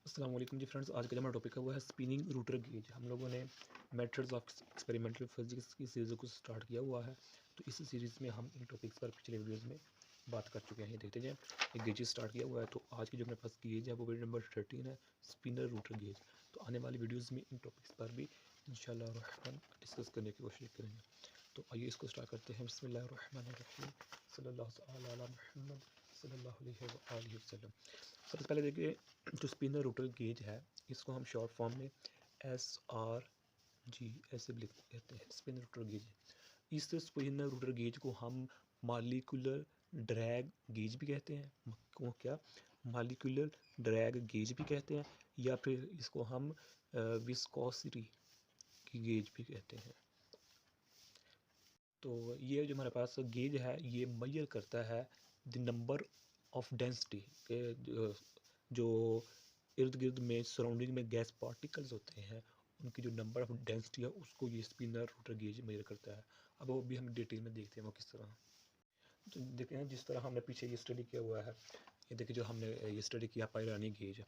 अस्सलाम वालेकुम जी फ्रेंड्स। आज का जो हमारा टॉपिक है वो है स्पिनिंग रूटर गेज। हम लोगों ने मेथड्स ऑफ एक्सपेरिमेंटल फिजिक्स की सीरीज़ को स्टार्ट किया हुआ है। तो इस सीरीज़ में हम इन टॉपिक्स पर पिछले वीडियोस में बात कर चुके हैं। देखते जाएँ, एक गेज स्टार्ट किया हुआ है। तो आज की जो मेरे पास गेज है वो वीडियो नंबर 13 है, स्पिनर रूटर गेज। तो आने वाली वीडियोज़ में इन टॉपिक्स पर भी इंशाल्लाह रहमान डिस्कस करने की कोशिश करेंगे। तो आइए इसको स्टार्ट करते हैं। बिस्मिल्लाहिर्रहमानिर्रहीम, सल्लल्लाहु अला मुहम्मद सल्लल्लाहु अलैहि वसल्लम। सबसे पहले देखिए, जो स्पिनर रूटर गेज है इसको हम शॉर्ट फॉर्म में SRG ऐसे भी लिखते कहते हैं, स्पिनर रूटर गेज। इस स्पिनर रूटर गेज को हम मालिकुलर ड्रैग गेज भी कहते हैं। को क्या मालिकुलर ड्रैग गेज भी कहते हैं, या फिर इसको हम विस्कोसिटी की गेज भी कहते हैं। तो ये जो हमारे पास गेज है ये मेजर करता है द नंबर ऑफ डेंसिटी के जो इर्द गिर्द में सराउंडिंग में गैस पार्टिकल्स होते हैं, उनकी जो नंबर ऑफ डेंसिटी है उसको ये स्पिनर रूटर गेज मेजर करता है। अब वो भी हम डिटेल में देखते हैं वो किस तरह। तो देखते हैं जिस तरह हमने पीछे ये स्टडी किया हुआ है, ये देखिए जो हमने ये स्टडी किया पायरानी गेज।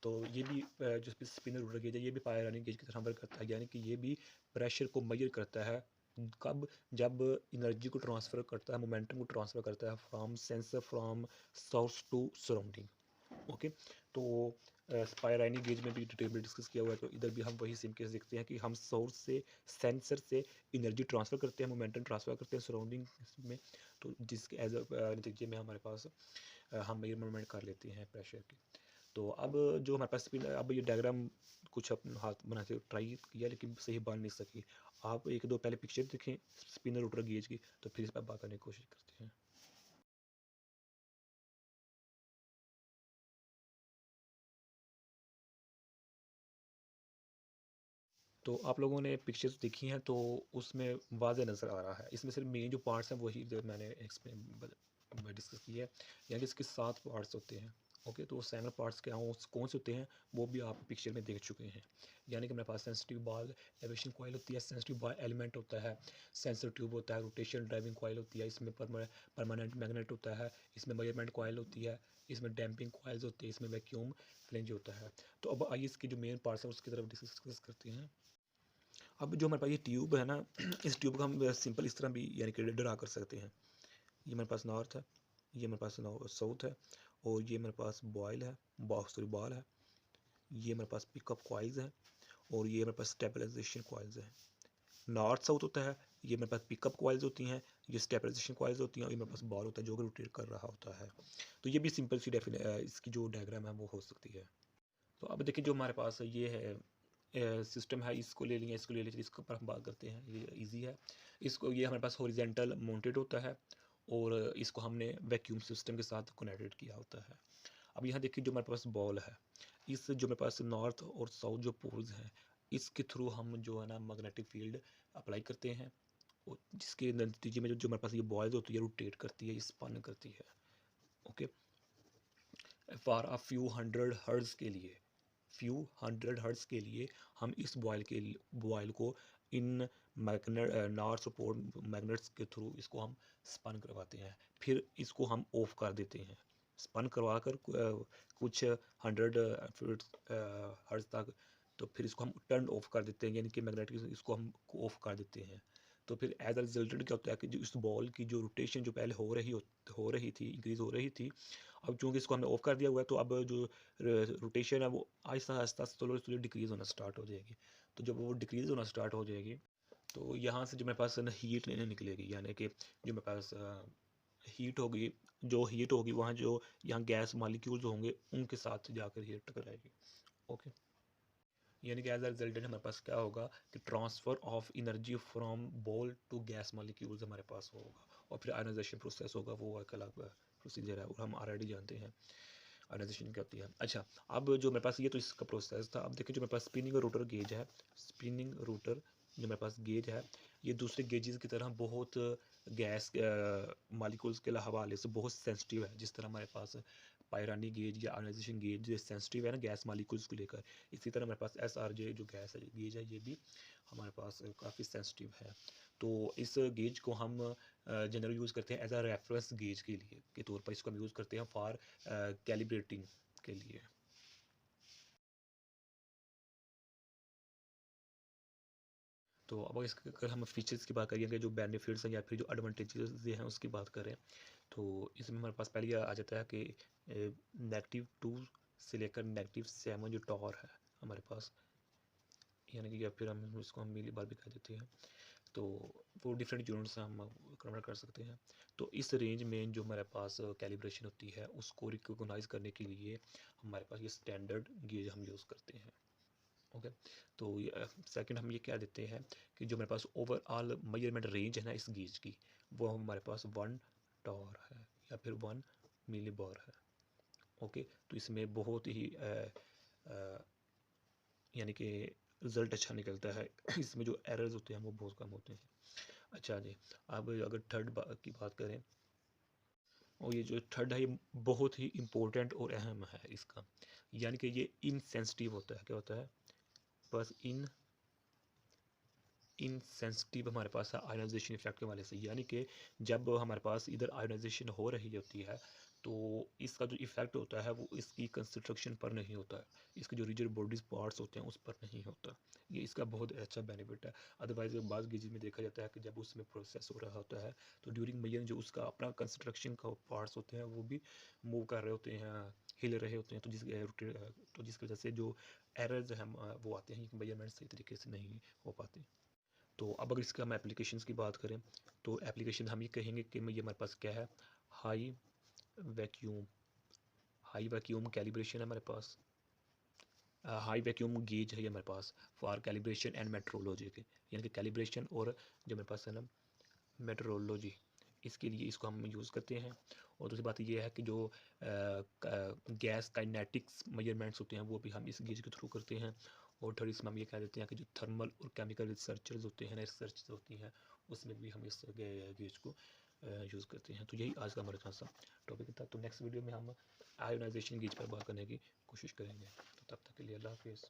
तो ये भी जो स्पिनर रूटर गेज है ये भी पायरानी गेज की तरह वर्क करता है, यानी कि ये भी प्रेशर को मेजर करता है। कब? जब एनर्जी को ट्रांसफ़र करता है, मोमेंटम को ट्रांसफ़र करता है from sensor from source to surrounding. Okay. तो पायरानी गेज में भी डिटेल में डिस्कस किया हुआ है। तो इधर भी हम वही सेम केस देखते हैं कि हम सोर्स से सेंसर से एनर्जी ट्रांसफ़र करते हैं, मोमेंटम ट्रांसफ़र करते हैं सराउंडिंग में। तो जिसके एज नतीजे में हमारे पास हम मेजरमेंट कर लेते हैं प्रेशर की। तो अब जो हमारे पास स्पिन, अब ये डायग्राम कुछ अपने हाथ बना के ट्राई किया लेकिन सही बन नहीं सकी। आप एक दो पहले पिक्चर देखें स्पिनर रूटर गेज की, तो फिर इस पर बात करने की कोशिश करते हैं। तो आप लोगों ने पिक्चर्स देखी हैं तो उसमें वाज़ेह नज़र आ रहा है। इसमें सिर्फ मेन जो पार्ट्स हैं वही जो मैंने एक्सप्लेन डिस्कस की है, यानी इसके 7 पार्ट्स होते हैं। ओके। तो 7 पार्ट्स क्या हो कौन से होते हैं वो भी आप पिक्चर में देख चुके हैं। यानी कि मेरे पास सेंसिटिव बॉल एविएशन कॉइल होती है, सेंसिटिव बॉल एलिमेंट होता है, सेंसर ट्यूब होता है, रोटेशन ड्राइविंग कॉइल होती है, इसमें परमानेंट मैग्नेट होता है, इसमें मेजरमेंट कॉइल होती है, इसमें डैम्पिंग कॉइल्स होती है, इसमें वैक्यूम फ्लेंज होता है। तो अब आइए इसकी जो मेन पार्ट्स हैं उसकी तरफ डिस्कस करते हैं। अब जो हमारे पास ये ट्यूब है ना, इस ट्यूब को हम सिंपल इस तरह भी यानी कि ड्रा कर सकते हैं। ये मेरे पास नॉर्थ है, ये मेरे पास साउथ है, और ये मेरे पास बॉयल है, बॉल है, ये मेरे पास पिकअप कॉइल्स हैं, और ये मेरे पास स्टेबलाइजेशन कॉइल्स हैं। नॉर्थ साउथ होता है, ये मेरे पास पिकअप कॉइल्स होती हैं, ये स्टेबलाइजेशन कॉइल्स होती हैं, और ये मेरे पास बॉल होता है जो कि रोटेट कर रहा होता है। तो ये भी सिंपल सी इसकी जो डायग्राम है वो हो सकती है। तो अब देखिए जो हमारे पास ये है सिस्टम है, इसको ले लिया, इसको ले लिया, इसके ऊपर हम बात करते हैं। ये इजी है। इसको ये हमारे पास हॉरिजेंटल माउंटेड होता है, और इसको हमने वैक्यूम सिस्टम के साथ कनेक्टेड किया होता है। अब यहाँ देखिए जो हमारे पास बॉल है, इस जो मेरे पास नॉर्थ और साउथ जो पोल्स हैं, इसके थ्रू हम जो है ना मैग्नेटिक फील्ड अप्लाई करते हैं, और जिसके नतीजे में जो हमारे पास ये बॉल्स होती है रोटेट करती है, स्पन करती है। Okay. For a few hundred hertz के लिए, हम इस बॉयल को इन मैग्नेट नॉर्थ पोल मैग्नेट्स के थ्रू इसको हम स्पन करवाते हैं, फिर इसको हम ऑफ कर देते हैं। स्पन करवा कर कुछ 100 हर्ट्ज तक, तो फिर इसको हम टर्न ऑफ कर देते हैं, यानी कि मैग्नेट इसको हम ऑफ कर देते हैं। तो फिर एज अ रिजल्टेंट क्या होता है कि जो इस बॉल की जो रोटेशन जो पहले हो रही थी, इंक्रीज हो रही थी, अब चूंकि इसको हमने ऑफ कर दिया हुआ है, तो अब जो रोटेशन है वो Aahista Aahista slowly slowly decrease होना स्टार्ट हो जाएगी। तो जब वो डिक्रीज़ होना स्टार्ट हो जाएगी, तो यहाँ से जो मेरे पास ना हीट लेने निकलेगी, यानी कि जो मेरे पास हीट होगी वहाँ जो यहाँ गैस मालिक्यूल्स होंगे उनके साथ जाकर हीट टकराएगी। ओके। यानी कि एज अ रिजल्टेंट हमारे पास क्या होगा कि transfer of energy from ball to gas molecules हमारे पास होगा, और फिर आयनाइजेशन प्रोसेस होगा, वो एक अलग प्रोसीजर है और हम ऑलरेडी जानते हैं आयनाइजेशन क्या होती है। अच्छा, अब जो मेरे पास ये तो इसका प्रोसेस था। अब देखिए जो मेरे पास स्पिनिंग रूटर गेज है, स्पिनिंग रूटर जो मेरे पास गेज है, ये दूसरे गेजेस की तरह बहुत गैस मालिक्यूल्स के हवाले से बहुत सेंसिटिव है। जिस तरह हमारे पास पायरानी गेज या आयनाइजेशन गेज जो सेंसिटिव है ना गैस मालिक्यूल्स को लेकर, इसी तरह मेरे पास SRJ जो गैस है गेज है, ये भी हमारे पास काफ़ी सेंसिटिव है। तो इस गेज को हम जनरल यूज़ करते हैं एज अ रेफरेंस गेज के तौर पर इसको हम यूज़ करते हैं फॉर कैलिब्रेटिंग के लिए। तो अब अगर हम फीचर्स की बात करेंगे, जो बेनिफिट्स हैं या फिर जो एडवांटेजेस हैं उसकी बात करें, तो इसमें हमारे पास पहले आ जाता है कि -2 से लेकर -7 जो टॉर है हमारे पास, यानी कि या फिर हम इसको मिली बार भी कह देते हैं, तो वो डिफरेंट यूनिट्स हम कन्वर्ट कर सकते हैं। तो इस रेंज में जो हमारे पास कैलिब्रेशन होती है उसको रिकॉग्नाइज करने के लिए हमारे पास ये स्टैंडर्ड गेज हम यूज़ करते हैं। ओके, तो सेकंड हम ये क्या देते हैं कि जो हमारे पास ओवरऑल मेजरमेंट रेंज है ना इस गेज की, वो हमारे पास 1 टॉर है या फिर 1 मिलीबार है। ओके, तो इसमें बहुत ही यानी कि रिज़ल्ट अच्छा निकलता है इसमें जो एरर्स होते हैं वो बहुत कम होते हैं। अच्छा जी, अब अगर थर्ड की बात करें, और ये जो थर्ड है ये बहुत ही इम्पोर्टेंट और अहम है इसका, यानी कि ये इनसेंसिटिव होता है। क्या होता है? बस इनसेंसिटिव हमारे पास है आयोनाइजेशन इफेक्ट के वाले से, यानी कि जब हमारे पास इधर आयोनाइजेशन हो रही होती है तो इसका जो इफेक्ट होता है वो इसकी कंस्ट्रक्शन पर नहीं होता है, इसके जो रिजिड बॉडीज पार्ट्स होते हैं उस पर नहीं होता। ये इसका बहुत अच्छा बेनिफिट है। अदरवाइज बाद गेजेस में देखा जाता है कि जब उसमें प्रोसेस हो रहा होता है तो ड्यूरिंग मेजरिंग जो उसका अपना कंस्ट्रक्शन का पार्ट्स होते हैं वो भी मूव कर रहे होते हैं, हिल रहे होते हैं, तो जिसकी वजह से जो एरर्स हैं वो आते हैं, मेजरमेंट सही तरीके से नहीं हो पाते। तो अब अगर इसका हम एप्लीकेशंस की बात करें, तो एप्लीकेशन हम ये कहेंगे कि ये हमारे पास क्या है, high vacuum high vacuum calibration है हमारे पास, हाई वैक्यूम गेज है ये हमारे पास फॉर कैलिब्रेशन एंड मेट्रोलॉजी के, यानी कि कैलिब्रेशन और जो हमारे पास है ना मेट्रोलॉजी, इसके लिए इसको हम यूज़ करते हैं। और दूसरी बात ये है कि जो गैस काइनेटिक्स मेजरमेंट्स होते हैं वो भी हम इस गेज के थ्रू करते हैं। और थर्ड इसमें हम ये कह देते हैं कि जो थर्मल और केमिकल रिसर्चर्स होते हैं ना, रिसर्च होती हैं, उसमें भी हम इस गेज को यूज़ करते हैं। तो यही आज का हमारे पास सा टॉपिक था। तो नेक्स्ट वीडियो में हम आयोनाइजेशन गेज पर बात करने की कोशिश करेंगे। तो तब तक के लिए अल्लाह हाफिज़।